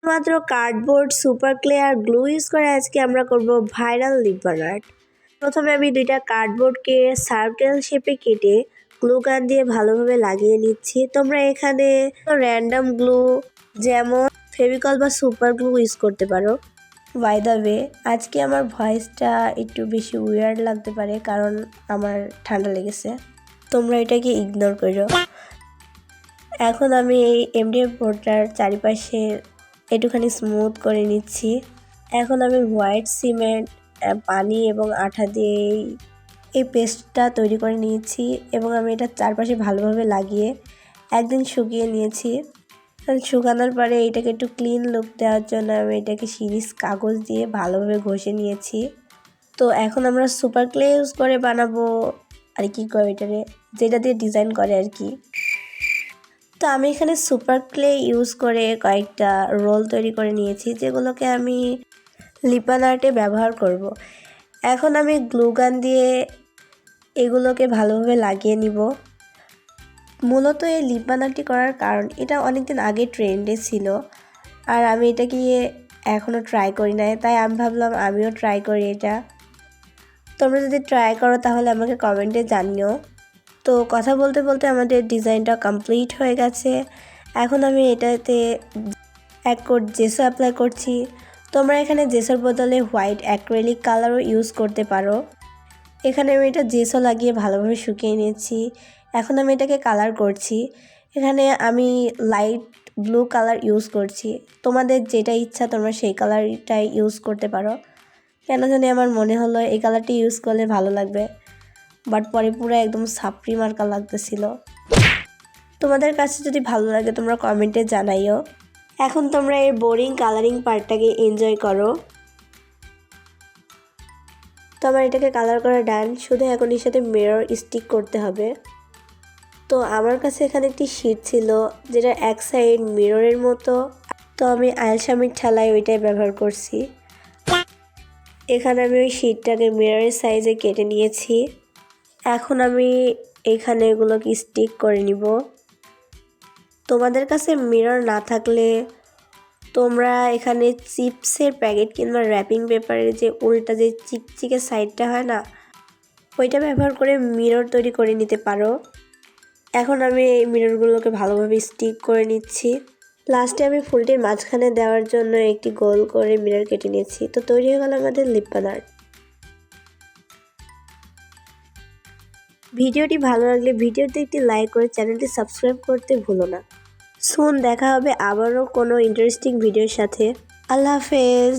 মাত্র cardboard, super clay আর glue use করে আজকে আমরা করব ভাইরাল লিপন আর্ট। প্রথমে আমি দুইটা কার্ডবোর্ডকে সার্কেল শেপে কেটে গ্লু গান দিয়ে ভালোভাবে লাগিয়ে নিচ্ছি। তোমরা এখানে র্যান্ডম গ্লু যেমন ফেভিকল বা সুপার গ্লু ইউজ করতে পারো। বাই দ্য ওয়ে, আজকে আমার ভয়েসটা একটু বেশি উইয়ার্ড লাগতে পারে কারণ আমার ঠান্ডা লেগেছে, তোমরা এটাকে ইগনোর করো। এখন আমি এই এমডিএফ বোর্ডটার চারিপাশে একটুখানি স্মুথ করে নিচ্ছি। এখন আমি হোয়াইট সিমেন্ট, পানি এবং আঠা দিয়ে এই পেস্টটা তৈরি করে নিয়েছি এবং আমি এটা চারপাশে ভালোভাবে লাগিয়ে একদিন শুকিয়ে নিয়েছি। শুকানোর পরে এটাকে একটু ক্লিন লুক দেওয়ার জন্য আমি এটাকে সিরিজ কাগজ দিয়ে ভালোভাবে ঘষে নিয়েছি। তো এখন আমরা সুপার ক্লে ইউজ করে বানাবো আর কি করে এটারে, যেটা দিয়ে ডিজাইন করে আর কি। তো আমি এখানে সুপার ক্লে ইউজ করে কয়েকটা রোল তৈরি করে নিয়েছি, যেগুলোকে আমি লিপান আর্টে ব্যবহার করব। এখন আমি গ্লু গান দিয়ে এগুলোকে ভালোভাবে লাগিয়ে নিব। মূলত এই লিপান আর্টটি করার কারণ এটা অনেকদিন আগে ট্রেন্ডে ছিল আর আমি এটাকে এখনও ট্রাই করি নাই, তাই আমি ভাবলাম আমিও ট্রাই করি এটা। তোমরা যদি ট্রাই করো তাহলে আমাকে কমেন্টে জানিও। তো কথা বলতে বলতে আমাদের ডিজাইনটা কমপ্লিট হয়ে গেছে। এখন আমি এটাতে এক কোট জেসো অ্যাপ্লাই করছি। তোমরা এখানে জেসোর বদলে হোয়াইট অ্যাক্রিলিক কালারও ইউজ করতে পারো। এখানে আমি এটা জেসো লাগিয়ে ভালোভাবে শুকিয়ে নিয়েছি। এখন আমি এটাকে কালার করছি। এখানে আমি লাইট ব্লু কালার ইউজ করছি। তোমাদের যেটা ইচ্ছা তোমরা সেই কালারটাই ইউজ করতে পারো। কেন জানি আমার মনে হলো এই কালারটি ইউজ করলে ভালো লাগবে, বাট পরে পুরো একদম সাপড়ি মার্কা লাগতেছিল। তোমাদের কাছে যদি ভালো লাগে তোমরা কমেন্টে জানাইও। এখন তোমরা এর বোরিং কালারিং পার্টটাকে এনজয় করো। তো আমার এটাকে কালার করা ডান, শুধু এখন এর সাথে মিরর স্টিক করতে হবে। তো আমার কাছে এখানে একটি শিট ছিল যেটা এক সাইড মিররের মতো, তো আমি আলসামির ঠেলায় ওইটাই ব্যবহার করছি। এখানে আমি ওই শিটটাকে মিররের সাইজে কেটে নিয়েছি। এখন আমি এখানে এগুলোকে স্টিক করে নিব। তোমাদের কাছে মিরর না থাকলে তোমরা এখানে চিপসের প্যাকেট কিংবা র্যাপিং পেপারের যে উল্টা যে চিকচিকে সাইডটা হয় না, ওইটা ব্যবহার করে মিরর তৈরি করে নিতে পারো। এখন আমি এই মিররগুলোকে ভালোভাবে স্টিক করে নিচ্ছি। লাস্টে আমি ফুলটির মাঝখানে দেওয়ার জন্য একটি গোল করে মিরর কেটে নিয়েছি। তো তৈরি হয়ে গেল আমাদের লিপ্পান আর্ট। ভিডিওটি ভালো লাগলে ভিডিওতে একটি লাইক করে চ্যানেলটি সাবস্ক্রাইব করতে ভুলো না। সুন দেখা হবে আবারও কোনো ইন্টারেস্টিং ভিডিওর সাথে। আল্লাহ হাফেজ।